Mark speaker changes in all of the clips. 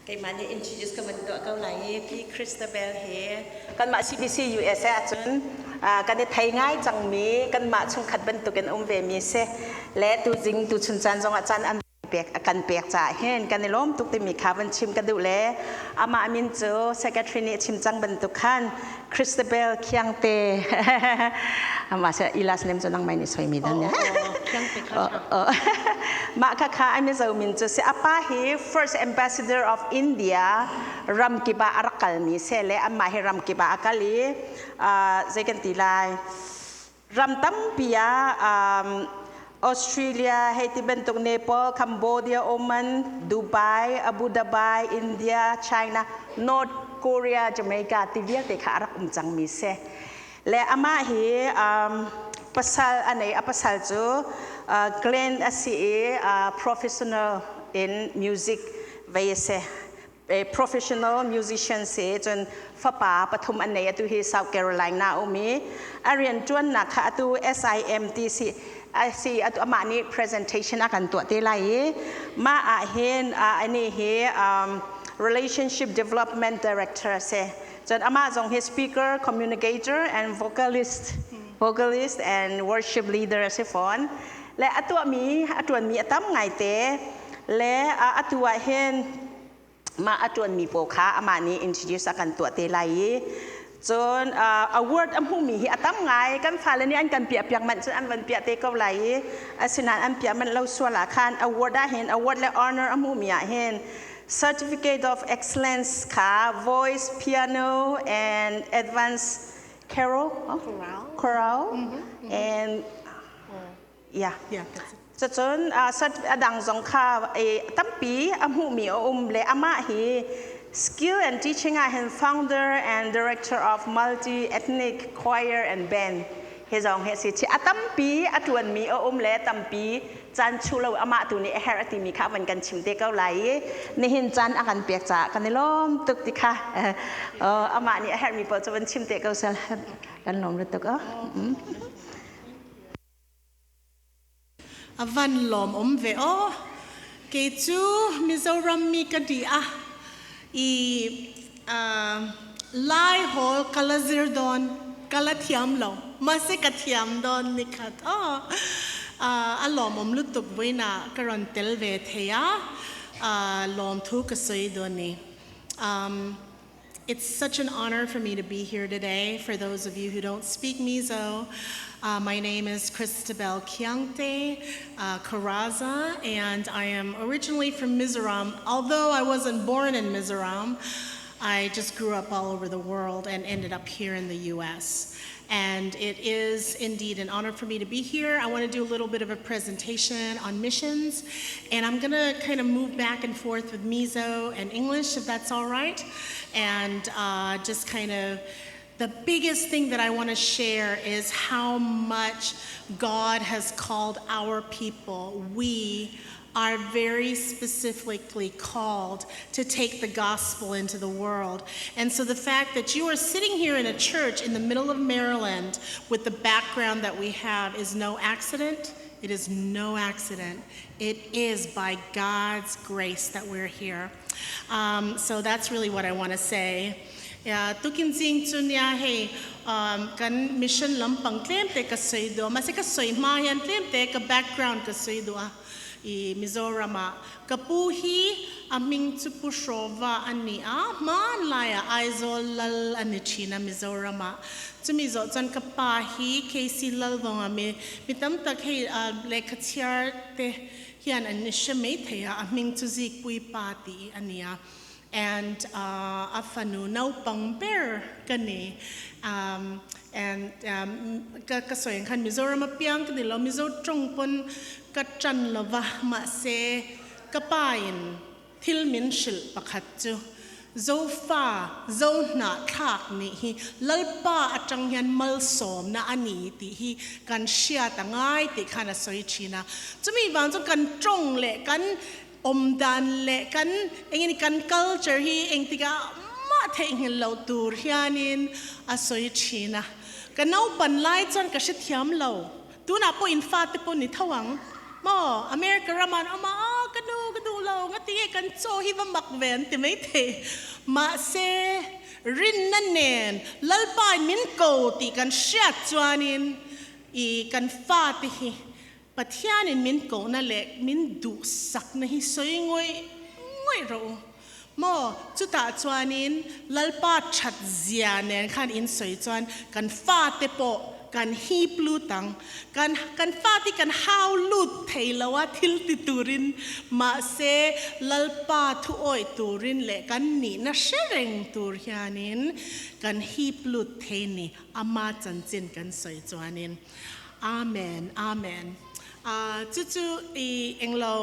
Speaker 1: Kay mani introduce ka man do ka lai pi Christabel he
Speaker 2: kan ma CBC USA chun kan de thai ngai chang mi kan ma chung khat ban tu kan ve mi se le tu jing tu chun chan jong a chan an pek kan pek cha hen kan lom tuk te mi kha ban chim ka du le ama amin cho secretary ni chim chang ban tu khan Christabel kyang te ama sa ilas nem cho nang mai ni soi mi dan ya
Speaker 1: kyang te kha
Speaker 2: ma kha kha ami zo min cho se apa he first ambassador of India ram ki ba arakal mi se le amma he ram ki ba akali second ti lai ram tam pia Australia Haiti bentuk Nepal Cambodia Oman Dubai Abu Dhabi India China North Korea Jamaica ti viak te kha arak chang mi se le ama hi pasal anei apasal chu Glenn asi professional in music vai se a professional musician se chon fa pa pathum anei atu hi South Carolina umi arian chuan na kha atu SIMTC si atu ama ni presentation akan to te lai ma a hen ani he relationship development director se chon ama jong he speaker communicator and vocalist and worship leader se phone le atu mi atam ngai te le atu wa hen ma atuan mi po kha ama ni introduce akan to te lai chon award amhu mi hi atam ngai kan phale ni an kan pia piak man chon an van pia te ko lai asinan an pia man lo swala khan award a hen award le honor amhu mi a hen certificate of excellence kha voice piano and advanced choral and yeah that's it chon adang jong kha tampi amhu mi le ama hi skill and teaching and founder and director of multi-ethnic choir and band he jong he si chi atampi atuan mi le tampi chan chulo ama tu ni her ati mi kha van kan chimte kau lai ni hin chan akan pek cha kan lom tuk ti kha ama ni her mi po chavan chimte kau sal kan lom le tuk
Speaker 3: avan lom ve ke chu Mizoram mi ka di I lai hol kalazir don kalathiam lo mase kathiam don nikat alom lutuk buina karon tel ve theya lom thu kasoi doni it's such an honor for me to be here today. For those of you who don't speak Mizo, my name is Christabel Kyangte Corazza, and I am originally from Mizoram. Although I wasn't born in Mizoram, I just grew up all over the world and ended up here in the U.S. And it is indeed an honor for me to be here. I want to do a little bit of a presentation on missions, and I'm going to kind of move back and forth with Mizo and English, if that's all right, and just kind of the biggest thing that I want to share is how much God has called our people. We are very specifically called to take the gospel into the world. And so the fact that you are sitting here in a church in the middle of Maryland with the background that we have is no accident. It is no accident. It is by God's grace that we're here. So that's really what I want to say. Tukin sing chunya hey kan mission lampang claim te ka soido masi ka soi ma yan claim te ka background ka soido I Mizorama kapuhi aming chupushova ani man laya aizol lal ani china Mizorama chumizo chan kapahi kesi lal donga me mitam tak hey lekhachiar te hian an shemei theya aming chuzi pui pati ania and afanu nau pangber kani and kasoy khan Mizoram piang kani lo Mizo trongpon kachan lova ma se kapain thilmin shil pakhat chu zo fa zo na thak ni hi lalpa atang hian mal som na ani ti hi kan shia tangai ti khana soi china chumi wang chu kan trong le kan dan le kan engini kan culture hi engtika ma theng lo tur hianin asoi china kanau pan lai chon ka shithiam lo tuna po in fa te po ni thawang mo America raman ama kadu lo nga tingi kan cho hi ba makven ti mai the ma se rin na nen lalpai min ko ti kan shat chuanin I kan fa ti hi pathianin min ko na le min du sak na hi soi ngoi ro mo chuta chuanin lalpa that zia nen khan in soi chuan kan fa te po kan hi plutang kan fa ti kan how lut theilawa thil ti turin ma se lalpa thu oi turin le kan ni na shereng tur hianin kan hi plut theini ama chanchin kan soi chuanin amen amen chu I englo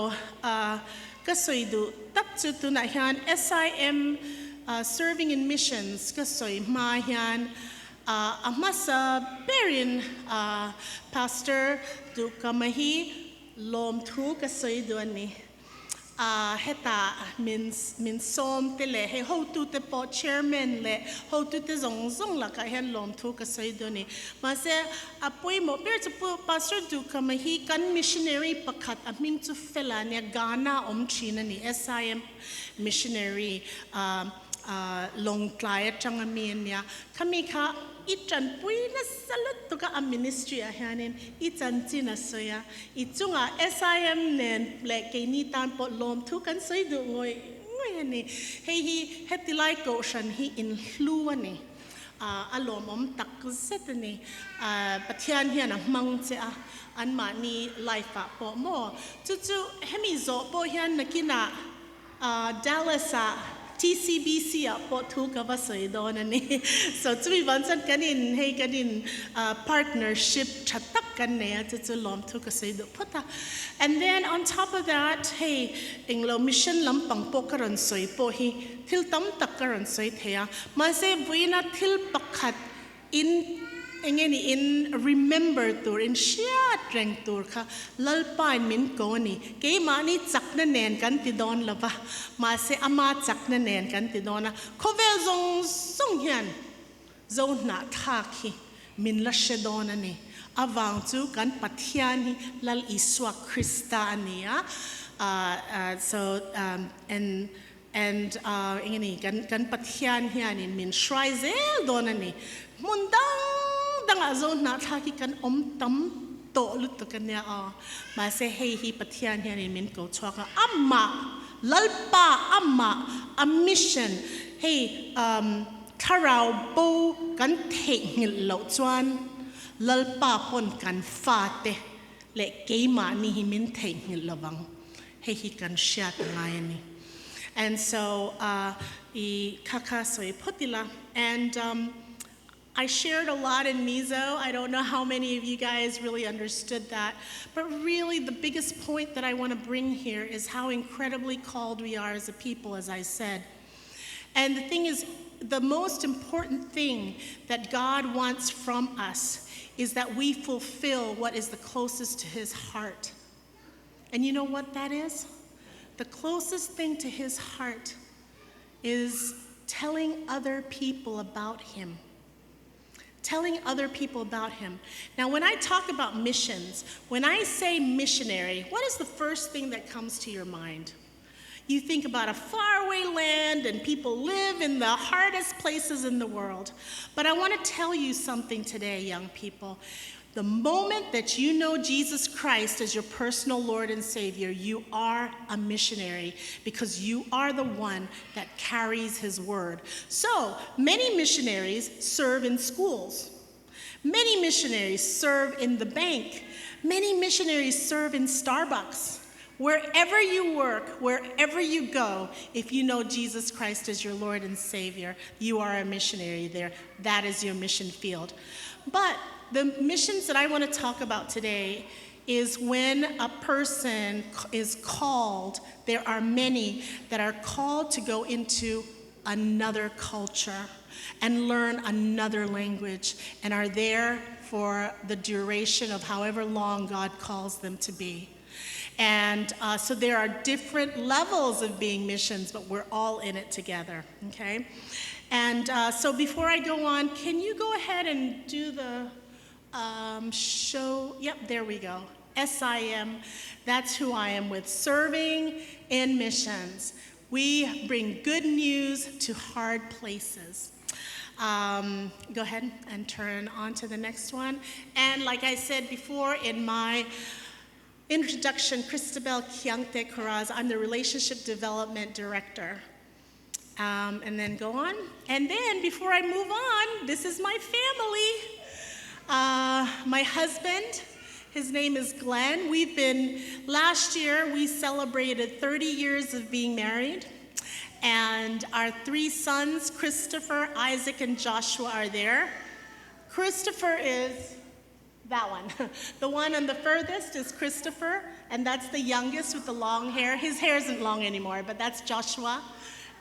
Speaker 3: ka soi du tak chu tu na hian SIM serving in missions ka soi ma hian amasa berin pastor du kamahi lom thu ka soi du ani heta min som te le he ho tu te po chairman le ho tu te zong la ka hen lom thu ka soi du ni ma se apoi mo per chu pastor du kamahi kan missionary pakhat aming chu fela ne Ghana china ni SIM missionary long tlai changa min ya kami kha itran puina salut to ka ministry a hanin itan china soya ichunga SIM nen le ke ni tan po lom thu kan soi du ngoi ani hei hetilai ko shan hi in hlu ani alom tak set ani pathian hian mang che an ma ni life po mo chu hemi zo po hian nakina Dallas TCBC po thu ka ba soi don ani so chui ban chan kanin hei kanin partnership thatak kan ne chu lom thu ka soi do phota and then on top of that hey englo mission lampang po karon soi po hi thil tam tak karon soi thea ma se buina thil pakhat in in remember tur in shia treng tur kha lalpain min ko ni ke mani chak na nen kan ti don lova ma se ama chak na nen kan ti dona khovel zong hian zo na tha khi min la she don ani awang chu kan pathian hi lal iswa Christa ania so and ingani kan pathian hian in min shrizel don ani mundang danga zo na thaki kan tam to lut to kan ya ma se hei hi pathian hian in min ko chwaka amma lalpa amma a mission hey tharau bo kan theng lo chuan lalpa pon kan fate le keima ni hi min theng lawang hei hi kan shat ngai ani and so I kaka soi potila and I shared a lot in Mizo. I don't know how many of you guys really understood that. But really, the biggest point that I want to bring here is how incredibly called we are as a people, as I said. And the thing is, the most important thing that God wants from us is that we fulfill what is the closest to his heart. And you know what that is? The closest thing to his heart is telling other people about him. Telling other people about him. Now, when I talk about missions, when I say missionary, what is the first thing that comes to your mind? You think about a faraway land and people live in the hardest places in the world. But I want to tell you something today, young people. The moment that you know Jesus Christ as your personal Lord and Savior, you are a missionary because you are the one that carries his word. So, many missionaries serve in schools. Many missionaries serve in the bank. Many missionaries serve in Starbucks. Wherever you work, wherever you go, if you know Jesus Christ as your Lord and Savior, you are a missionary there. That is your mission field. But the missions that I want to talk about today is when a person is called, there are many that are called to go into another culture and learn another language and are there for the duration of however long God calls them to be. And so there are different levels of being missions, but we're all in it together, okay? And so before I go on, can you go ahead and do the show? Yep, there we go. SIM. That's who I am with, serving in missions. We bring good news to hard places. Go ahead and turn on to the next one. And like I said before in my introduction, Christabel Corazza, I'm the Relationship Development Director. And then go on. And then before I move on, this is my family. My husband, his name is Glenn. Last year we celebrated 30 years of being married. And our 3 sons, Christopher, Isaac, and Joshua, are there. Christopher is that one. The one on the furthest is Christopher, and that's the youngest with the long hair. His hair isn't long anymore, but that's Joshua.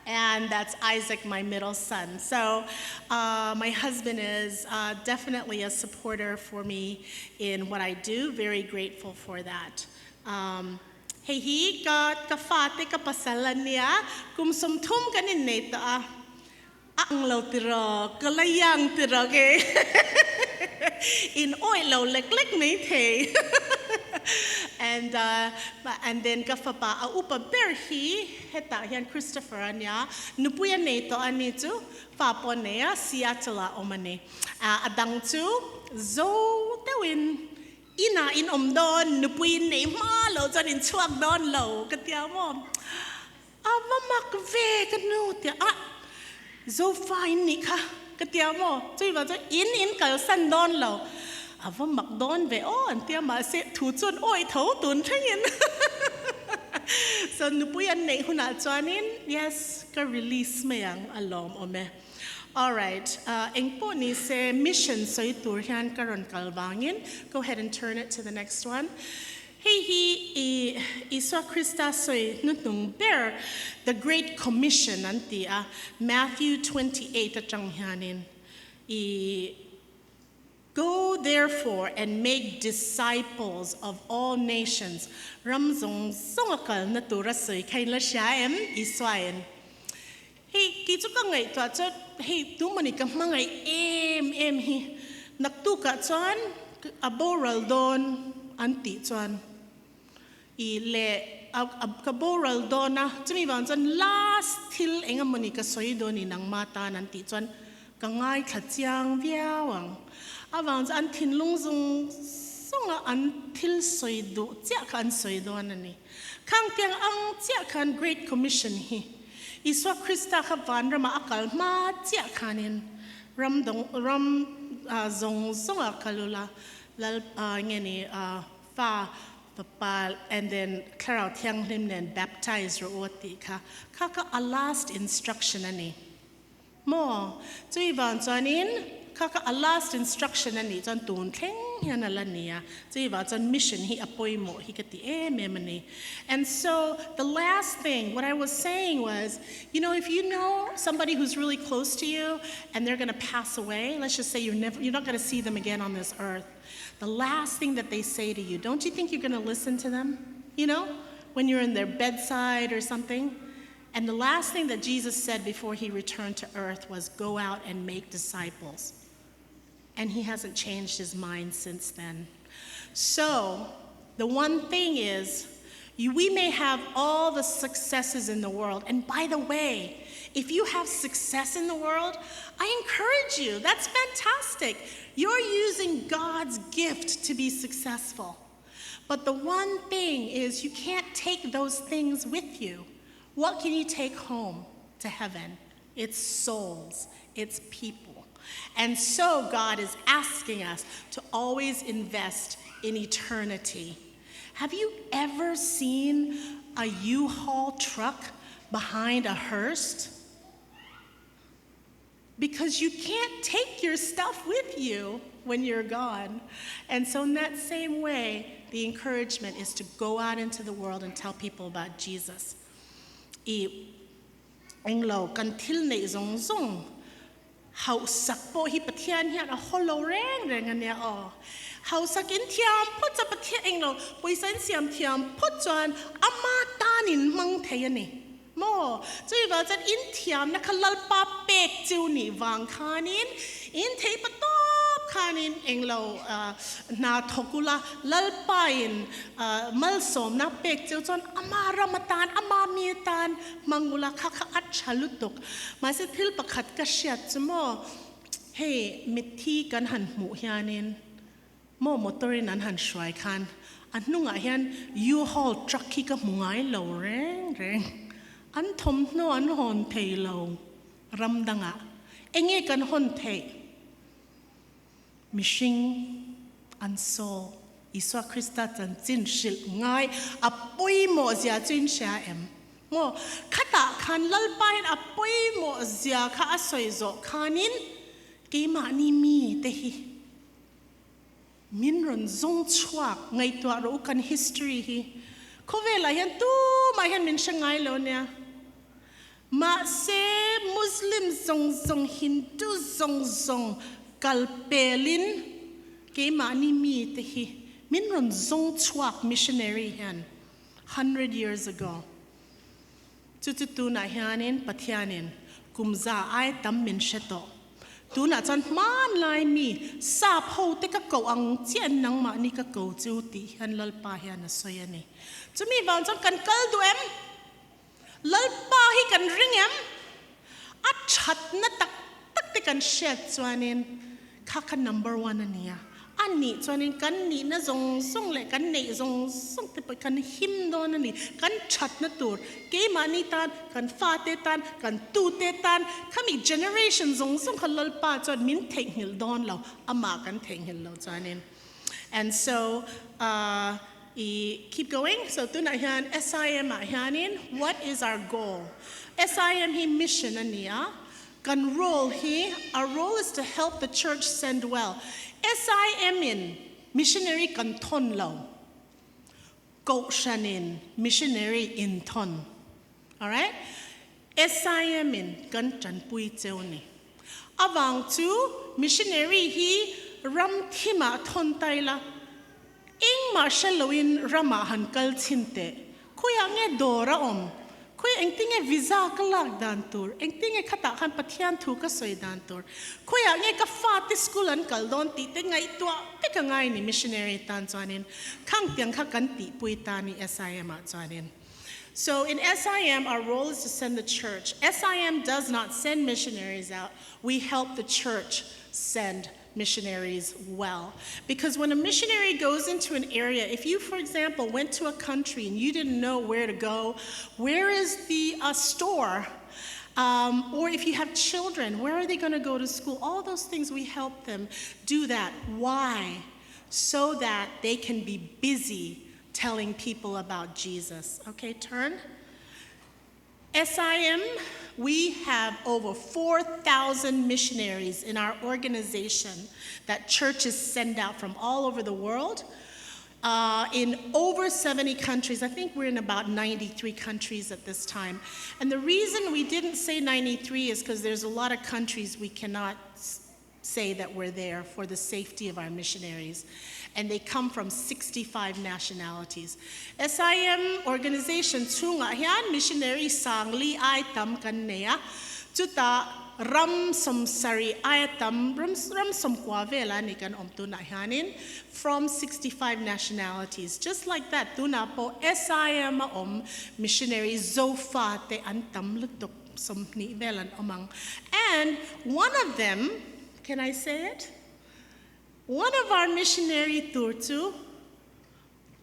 Speaker 3: And that's Isaac, my middle son. So my husband is definitely a supporter for me in what I do. Very grateful for that. Hey, ka fate ka pasalan niya, kum sumtum kanin neta ang lo tiro, kalayang tiro ke. In oil lo lek nete. And then kafapa upa berhi heta yan Christopher anya nupuya neto anitu paponea siatala omane adang tu zo tawin ina in don nupuin ne malo jan in chuak don lo katia mo ava makve kanutia zo fine ni ka katia mo chui ba in ka san don lo ava makdon ve on tia ma se thu chun oi tho tun thangin so nupuyan nei huna chuanin yes ka release mayang alom ome. All right, engpo ni se mission soi tur hian karon kalbangin. Go ahead and turn it to the next one. Hey iswa Christa soi nutung bear the Great Commission anti Matthew 28 atang hianin Go therefore and make disciples of all nations. Ramzong songakal na turasoi kay la siyaem iswaen. Hey, kito ka ngay to at hey, tumani ka mga em hi. Naktuka tsuan, aboral don, anti tsuan. Ile, kaboral don na, tumiban tsuan, last till enga mani ka soy don inang mata nanti tsuan, kangay katyang viawang. Avans an tin lungzong songa an til soy do, tia kan soy do anani. Kang tiang ang tia kan Great Commission hi. Iswa Christa kavan rama akal ma tia kanin ram zong songa kalula lal ngeni fa papal and then karao tiang lim nen baptize ro oti ka kaka a last instruction ani mo chui van chanin kaka a last instruction ani chan tun thleng hian ala nia chui va chan mission hi apoi mo hi kati memani. And so the last thing what I was saying was, you know, if you know somebody who's really close to you and they're going to pass away, let's just say you're not going to see them again on this earth, the last thing that they say to you, don't you think you're going to listen to them? You know, when you're in their bedside or something. And the last thing that Jesus said before he returned to earth was go out and make disciples. And he hasn't changed his mind since then. So the one thing is, we may have all the successes in the world. And by the way, if you have success in the world, I encourage you. That's fantastic. You're using God's gift to be successful. But the one thing is you can't take those things with you. What can you take home to heaven? It's souls. It's people. And so God is asking us to always invest in eternity. Have you ever seen a U-Haul truck behind a hearse? Because you can't take your stuff with you when you're gone. And so in that same way, the encouragement is to go out into the world and tell people about Jesus. Englo kantil ne zong zong how sakpo hi pathian hian a holo reng ania o how sakin thiam put sa pathian englo poisan siam thiam put chuan ama tanin mang theiani mo chui ba chan in thiam na khalal pa pek chu ni wang khanin in thei patop kanin englo na thokula lalpain malsom na pek chon amara matan amamitan mangula khakha at chalutok mase thil pakhat ka shiat chmo hey mithi kan han mu hianin mo motorin an han shwai khan anunga hian U-Haul truck ki ka mungai lo reng an thom no an hon thei lo ramdanga enge kan hon thei mishing an so Iswa Krista tan chin shil ngai apoi mo zia chin sha em mo khata khan lalpain apoi mo zia kha asoi zo khanin ke ma ni mi te hi min ron zong chuak ngai to ro kan history hi khovela hian tu ma hian min shangai lo nia ma se muslim zong hindu zong kalpelin ke ma ni mi te hi min ron zong chuak missionary hian 100 years ago tu na hianin pathianin kumza ai tam min sheto tu na chan man lai mi sa pho te ka ko ang chian nang ma ni ka ko chu ti han lal pa hian na soyani chumi wang chang kan kal du em lal pa hi kan ring em a chat na tak te kan shet chuanin kha number 1 ania ani chuanin kan ni na zong song le kan nei zong song te pa kan him don ani kan chat na tur ke mani tan kan fa te tan kan tu te tan khami generation zong song khalal pa chon min theng hil don lo ama kan theng hil lo chuanin and so keep going so tuna hian SIM a hianin what is our goal SIM hi mission ania kan role hi our role is to help the church send well SIM in missionary kan thon lo ko shanin missionary in thon all right SIM in kan chan pui cheu ni awang chu missionary hi ram thima thon taila ing marshal loin rama han kal chinte khuya nge dora om khui engtinge visa ka lak dan tur engtinge khata khan pathian thu ka soi dan tur khuya nge ka fa ti school an kal don ti te ngai tua te ka ngai ni missionary tan chuanin khang tiang kha kan ti pui ta ni SIM a chuanin so in SIM our role is to send the church SIM does not send missionaries out we help the church send missionaries well because when a missionary goes into an area if you for example went to a country and you didn't know where to go where is the store or if you have children where are they going to go to school all those things we help them do that why so that they can be busy telling people about Jesus okay turn SIM, we have over 4,000 missionaries in our organization that churches send out from all over the world in over 70 countries. I think we're in about 93 countries at this time. And the reason we didn't say 93 is because there's a lot of countries we cannot say that we're there for the safety of our missionaries. And they come from 65 nationalities. SIM organization chunga hian missionary sangli ai tam kan neya chuta ram som sari ai tam ram som kwa vela ni kan om tu na hianin from 65 nationalities just like that tuna po SIM om missionary zofa te an tam lutok som ni velan omang and one of them can I say it one of our missionary tour to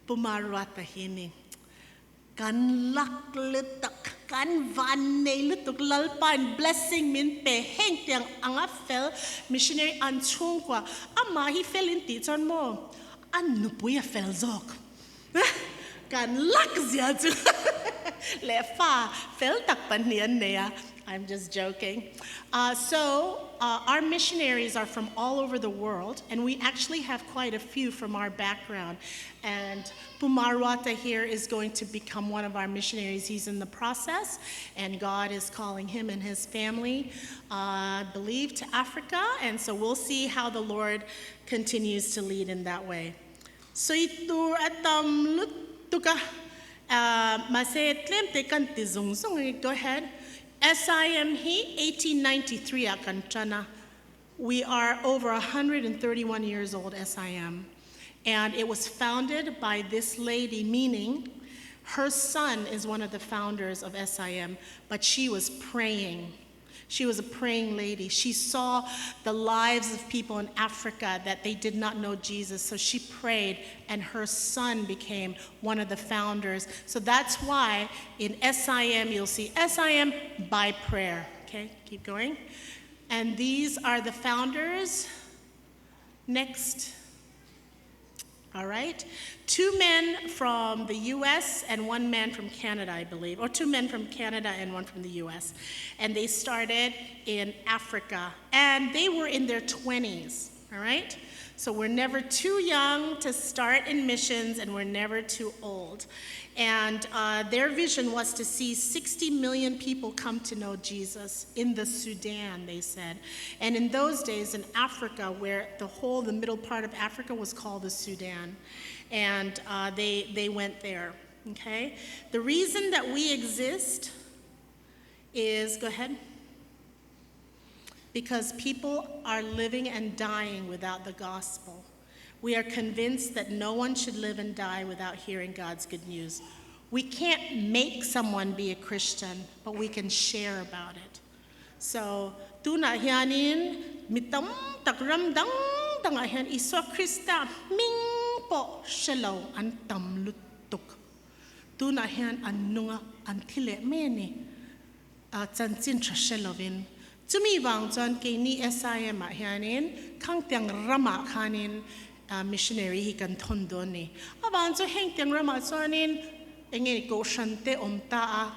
Speaker 3: Pumarwata hini kan lak lutak kan van ne lutuk lalpan blessing min pe heng tiang anga fel missionary an chung kwa ama hi fel in ti chon mo an nu puya fel zok kan lak zia chu le fa fel tak pan nian ne ya I'm just joking. Our missionaries are from all over the world, and we actually have quite a few from our background. And Pumarwata here is going to become one of our missionaries. He's in the process, and God is calling him and his family, I believe, to Africa. And so we'll see how the Lord continues to lead in that way. So itur atam lutuka masetlem te kan tizung. Go ahead. SIM he 1893 akanchana We are over 131 years old, SIM. And it was founded by this lady, meaning her son is one of the founders of SIM, but she was praying. She was a praying lady. She saw the lives of people in Africa that they did not know Jesus, so she prayed, and her son became one of the founders. So that's why in SIM, you'll see SIM by prayer. Okay, keep going. And these are the founders. Next. All right. 2 men from the US and 1 man from Canada, I believe, or 2 men from Canada and 1 from the US. And they started in Africa, and they were in their 20s, all right? So we're never too young to start in missions, and we're never too old. And their vision was to see 60 million people come to know Jesus in the Sudan, they said. And in those days in Africa, where the middle part of Africa was called the Sudan. And they went there, okay? The reason that we exist is, go ahead. Because people are living and dying without the gospel. We are convinced that no one should live and die without hearing God's good news. We can't make someone be a Christian, but we can share about it. So, tuna hianin mitam takram dang tangahian iswa Krista ming po shelo antam lutuk. Tuna hian anunga antile meni chanchin trashelovin. Tumi wang chuan ke ni SIM hianin khang tiang rama khanin missionary hi kan thon do ni awang chu heng tiang rama chuanin engeni ko shante omta a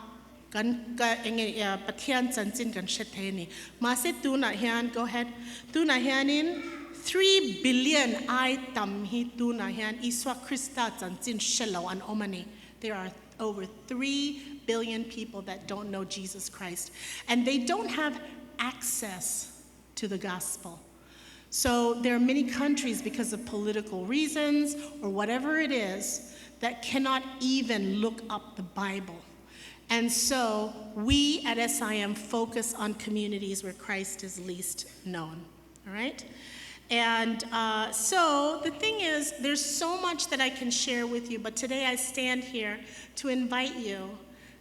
Speaker 3: kan ka engeni pathian chanchin kan shethe ni ma se tu na hian go ahead tu na hianin 3 billion ai tam hi tu na hian iswa Krista chanchin shelo an omani. There are over 3 billion people that don't know Jesus Christ, and they don't have access to the gospel. So there are many countries, because of political reasons or whatever it is, that cannot even look up the Bible. And so we at SIM focus on communities where Christ is least known, all right? And so the thing is, there's so much that I can share with you, but today I stand here to invite you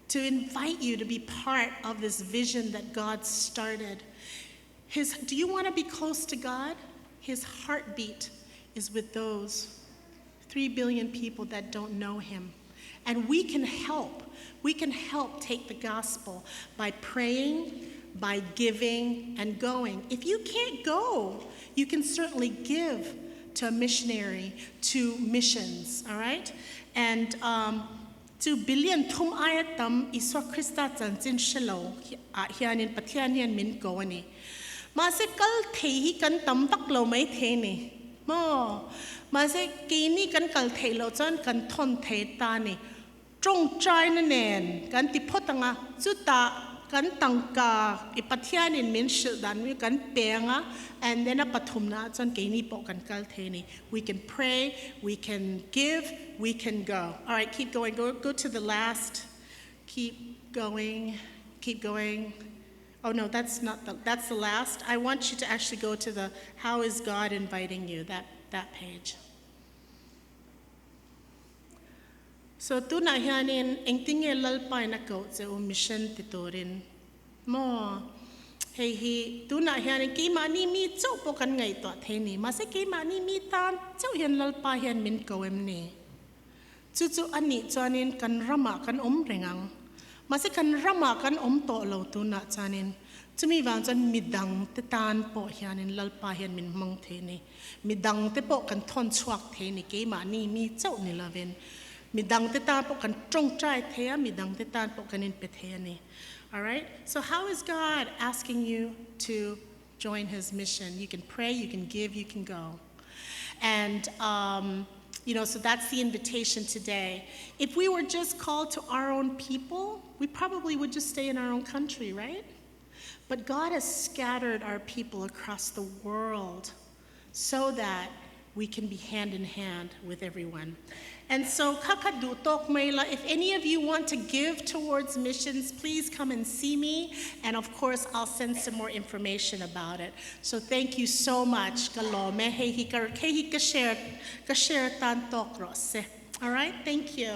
Speaker 3: to be part of this vision that God started. Do you want to be close to God? His heartbeat is with those 3 billion people that don't know him. And we can help. We can help take the gospel by praying, by giving, and going. If you can't go, you can certainly give to a missionary, to missions, all right? And 2 billion thum ayatam iswa Krista chanchin shelo hianin pathian hian min ko ani ma se kal thei hi kan tam tak lo mai the ni mo ma se ki ni kan kal thei lo chan kan thon thei ta ni trong trai na nen kan ti photanga chu ta kan tangka I pathian in min shil dan wi kan penga and then a pathumna chan ke ni po kan kal the ni. We can pray, we can give, we can go. All right, keep going. Go to the last. Keep going. Oh no, that's the last. I want you to actually go to the how is God inviting you, that page. So tu na hianin engting e lalpai na ko che mission titorin mo hei hi tu na hianin ki mani mi chau po kan ngai to theni ma se ki mani mi tan chau hian lalpa hian min ko em ni chu ani chanin kan rama kan rengang ma se kan rama kan to lo tu na chanin chumi wang chan midang te tan po hianin lalpa hian min mang theni midang te po kan thon chuak theni ki mani mi chau ni laven midang te tan po kan trong trai thea midang te tan po kanin pe thea ni. All right? So how is God asking you to join his mission? You can pray, you can give, you can go. And so that's the invitation today. If we were just called to our own people, we probably would just stay in our own country, right? But God has scattered our people across the world so that we can be hand in hand with everyone. And so, kakadutok mayla, if any of you want to give towards missions, please come and see me. And of course, I'll send some more information about it. So thank you so much. All right, thank you.